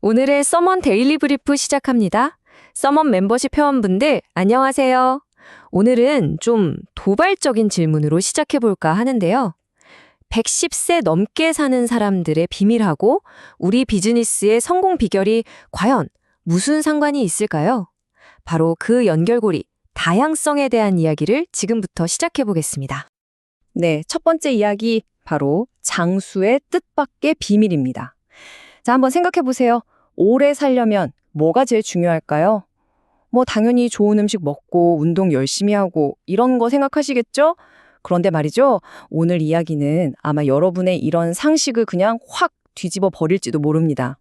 오늘의 서먼 데일리 브리프 시작합니다. 서먼 멤버십 회원분들 안녕하세요. 오늘은 좀 도발적인 질문으로 시작해볼까 하는데요. 110세 넘게 사는 사람들의 비밀하고 우리 비즈니스의 성공 비결이 과연 무슨 상관이 있을까요? 바로 그 연결고리, 다양성에 대한 이야기를 지금부터 시작해보겠습니다. 네, 첫 번째 이야기 바로 장수의 뜻밖의 비밀입니다. 자, 한번 생각해보세요. 오래 살려면 뭐가 제일 중요할까요? 당연히 좋은 음식 먹고 운동 열심히 하고 이런 거 생각하시겠죠? 그런데 말이죠. 오늘 이야기는 아마 여러분의 이런 상식을 그냥 확 뒤집어 버릴지도 모릅니다.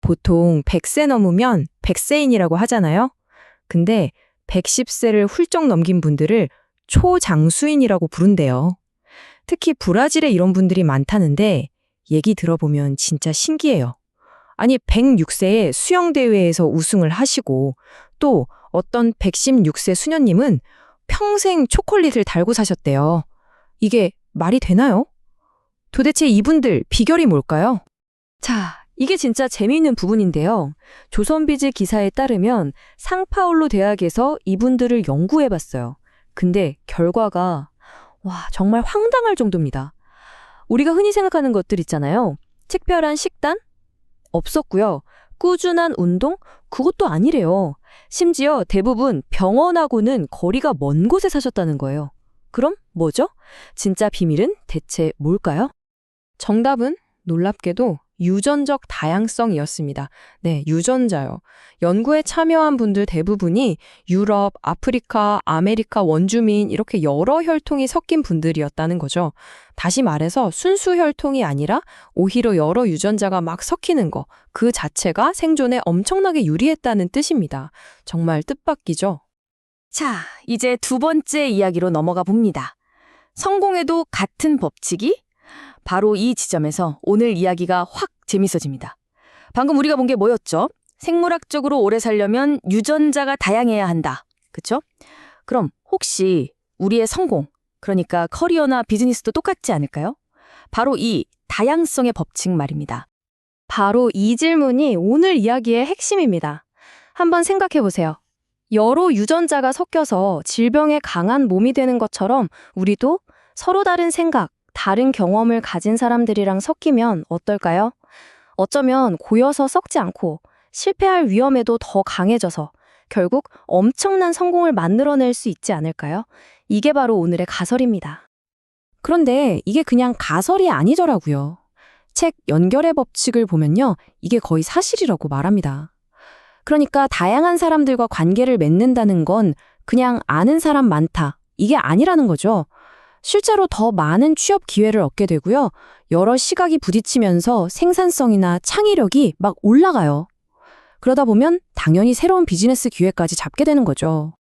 보통 100세 넘으면 100세인이라고 하잖아요. 근데 110세를 훌쩍 넘긴 분들을 초장수인이라고 부른대요. 특히 브라질에 이런 분들이 많다는데 얘기 들어보면 진짜 신기해요. 아니 106세에 수영대회에서 우승을 하시고 또 어떤 116세 수녀님은 평생 초콜릿을 달고 사셨대요. 이게 말이 되나요? 도대체 이분들 비결이 뭘까요? 자, 이게 진짜 재미있는 부분인데요. 조선비즈 기사에 따르면 상파울루 대학에서 이분들을 연구해봤어요. 근데 결과가 정말 황당할 정도입니다. 우리가 흔히 생각하는 것들 있잖아요. 특별한 식단? 없었고요. 꾸준한 운동? 그것도 아니래요. 심지어 대부분 병원하고는 거리가 먼 곳에 사셨다는 거예요. 그럼 뭐죠? 진짜 비밀은 대체 뭘까요? 정답은 놀랍게도 유전적 다양성이었습니다. 네, 유전자요. 연구에 참여한 분들 대부분이 유럽, 아프리카, 아메리카 원주민 이렇게 여러 혈통이 섞인 분들이었다는 거죠. 다시 말해서 순수 혈통이 아니라 오히려 여러 유전자가 막 섞이는 거, 그 자체가 생존에 엄청나게 유리했다는 뜻입니다. 정말 뜻밖이죠. 자, 이제 두 번째 이야기로 넘어가 봅니다. 성공에도 같은 법칙이? 바로 이 지점에서 오늘 이야기가 확 재밌어집니다. 방금 우리가 본 게 뭐였죠? 생물학적으로 오래 살려면 유전자가 다양해야 한다. 그쵸? 그럼 혹시 우리의 성공, 그러니까 커리어나 비즈니스도 똑같지 않을까요? 바로 이 다양성의 법칙 말입니다. 바로 이 질문이 오늘 이야기의 핵심입니다. 한번 생각해 보세요. 여러 유전자가 섞여서 질병에 강한 몸이 되는 것처럼 우리도 서로 다른 생각, 다른 경험을 가진 사람들이랑 섞이면 어떨까요? 어쩌면 고여서 썩지 않고 실패할 위험에도 더 강해져서 결국 엄청난 성공을 만들어낼 수 있지 않을까요? 이게 바로 오늘의 가설입니다. 그런데 이게 그냥 가설이 아니더라고요. 책 연결의 법칙을 보면요. 이게 거의 사실이라고 말합니다. 그러니까 다양한 사람들과 관계를 맺는다는 건 그냥 아는 사람 많다. 이게 아니라는 거죠. 실제로 더 많은 취업 기회를 얻게 되고요. 여러 시각이 부딪히면서 생산성이나 창의력이 막 올라가요. 그러다 보면 당연히 새로운 비즈니스 기회까지 잡게 되는 거죠.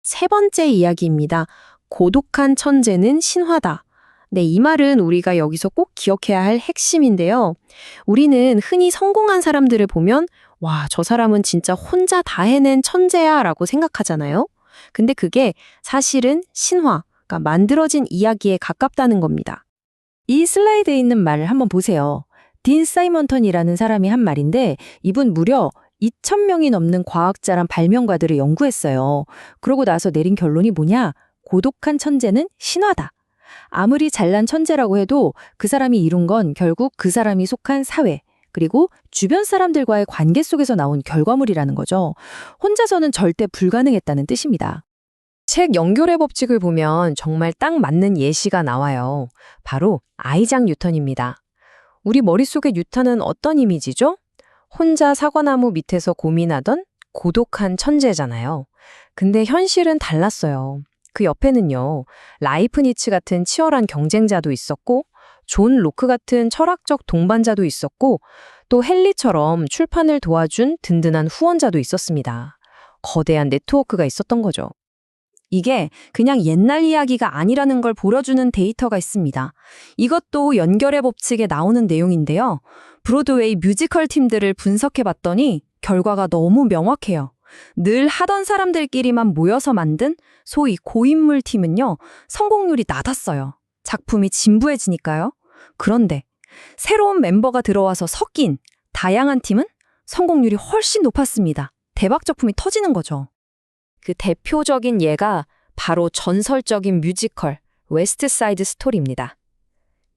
세 번째 이야기입니다. 고독한 천재는 신화다. 네, 이 말은 우리가 여기서 꼭 기억해야 할 핵심인데요. 우리는 흔히 성공한 사람들을 보면 저 사람은 진짜 혼자 다 해낸 천재야 라고 생각하잖아요. 근데 그게 사실은 신화, 그러니까 만들어진 이야기에 가깝다는 겁니다. 이 슬라이드에 있는 말을 한번 보세요. 딘 사이먼턴이라는 사람이 한 말인데 이분 무려 2,000명이 넘는 과학자란 발명가들을 연구했어요. 그러고 나서 내린 결론이 뭐냐? 고독한 천재는 신화다. 아무리 잘난 천재라고 해도 그 사람이 이룬 건 결국 그 사람이 속한 사회, 그리고 주변 사람들과의 관계 속에서 나온 결과물이라는 거죠. 혼자서는 절대 불가능했다는 뜻입니다. 책 연결의 법칙을 보면 정말 딱 맞는 예시가 나와요. 바로 아이작 뉴턴입니다. 우리 머릿속의 뉴턴은 어떤 이미지죠? 혼자 사과나무 밑에서 고민하던 고독한 천재잖아요. 근데 현실은 달랐어요. 그 옆에는요, 라이프니츠 같은 치열한 경쟁자도 있었고, 존 로크 같은 철학적 동반자도 있었고, 또 헨리처럼 출판을 도와준 든든한 후원자도 있었습니다. 거대한 네트워크가 있었던 거죠. 이게 그냥 옛날 이야기가 아니라는 걸 보여주는 데이터가 있습니다. 이것도 연결의 법칙에 나오는 내용인데요. 브로드웨이 뮤지컬 팀들을 분석해봤더니 결과가 너무 명확해요. 늘 하던 사람들끼리만 모여서 만든 소위 고인물 팀은요, 성공률이 낮았어요. 작품이 진부해지니까요. 그런데 새로운 멤버가 들어와서 섞인 다양한 팀은 성공률이 훨씬 높았습니다. 대박 작품이 터지는 거죠. 그 대표적인 예가 바로 전설적인 뮤지컬 웨스트 사이드 스토리입니다.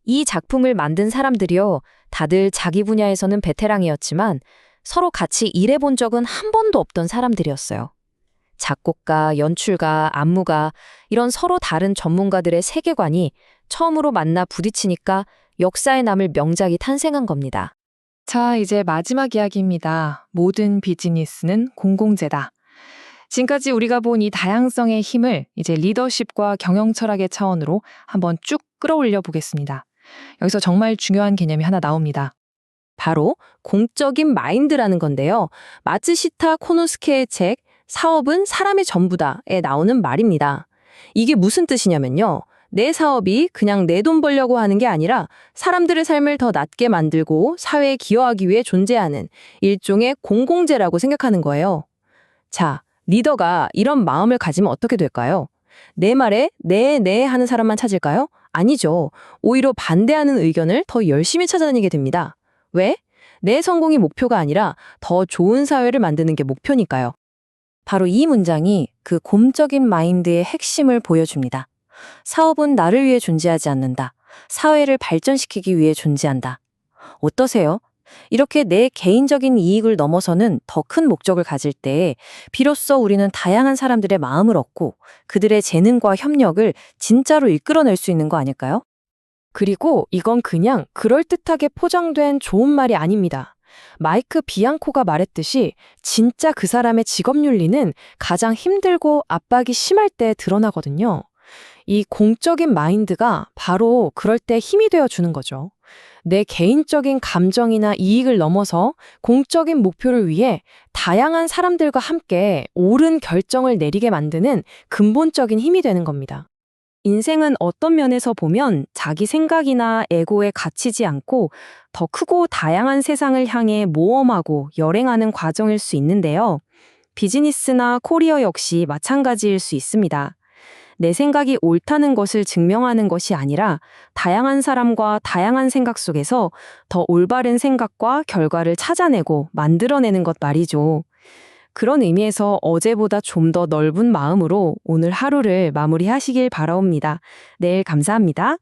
이 작품을 만든 사람들이요, 다들 자기 분야에서는 베테랑이었지만 서로 같이 일해본 적은 한 번도 없던 사람들이었어요. 작곡가, 연출가, 안무가 이런 서로 다른 전문가들의 세계관이 처음으로 만나 부딪히니까 역사에 남을 명작이 탄생한 겁니다. 자, 이제 마지막 이야기입니다. 모든 비즈니스는 공공재다. 지금까지 우리가 본 이 다양성의 힘을 이제 리더십과 경영 철학의 차원으로 한번 쭉 끌어올려 보겠습니다. 여기서 정말 중요한 개념이 하나 나옵니다. 바로 공적인 마인드라는 건데요. 마츠시타 코노스케의 책 사업은 사람의 전부다에 나오는 말입니다. 이게 무슨 뜻이냐면요. 내 사업이 그냥 내 돈 벌려고 하는 게 아니라 사람들의 삶을 더 낫게 만들고 사회에 기여하기 위해 존재하는 일종의 공공재라고 생각하는 거예요. 자, 리더가 이런 마음을 가지면 어떻게 될까요? 내 말에 네 하는 사람만 찾을까요? 아니죠. 오히려 반대하는 의견을 더 열심히 찾아다니게 됩니다. 왜? 내 성공이 목표가 아니라 더 좋은 사회를 만드는 게 목표니까요. 바로 이 문장이 그 공적인 마인드의 핵심을 보여줍니다. 사업은 나를 위해 존재하지 않는다. 사회를 발전시키기 위해 존재한다. 어떠세요? 이렇게 내 개인적인 이익을 넘어서는 더 큰 목적을 가질 때 비로소 우리는 다양한 사람들의 마음을 얻고 그들의 재능과 협력을 진짜로 이끌어낼 수 있는 거 아닐까요? 그리고 이건 그냥 그럴듯하게 포장된 좋은 말이 아닙니다. 마이크 비앙코가 말했듯이 진짜 그 사람의 직업윤리는 가장 힘들고 압박이 심할 때 드러나거든요. 이 공적인 마인드가 바로 그럴 때 힘이 되어 주는 거죠. 내 개인적인 감정이나 이익을 넘어서 공적인 목표를 위해 다양한 사람들과 함께 옳은 결정을 내리게 만드는 근본적인 힘이 되는 겁니다. 인생은 어떤 면에서 보면 자기 생각이나 에고에 갇히지 않고 더 크고 다양한 세상을 향해 모험하고 열행하는 과정일 수 있는데요. 비즈니스나 코리어 역시 마찬가지일 수 있습니다. 내 생각이 옳다는 것을 증명하는 것이 아니라 다양한 사람과 다양한 생각 속에서 더 올바른 생각과 결과를 찾아내고 만들어내는 것 말이죠. 그런 의미에서 어제보다 좀 더 넓은 마음으로 오늘 하루를 마무리하시길 바라옵니다. 내일 감사합니다.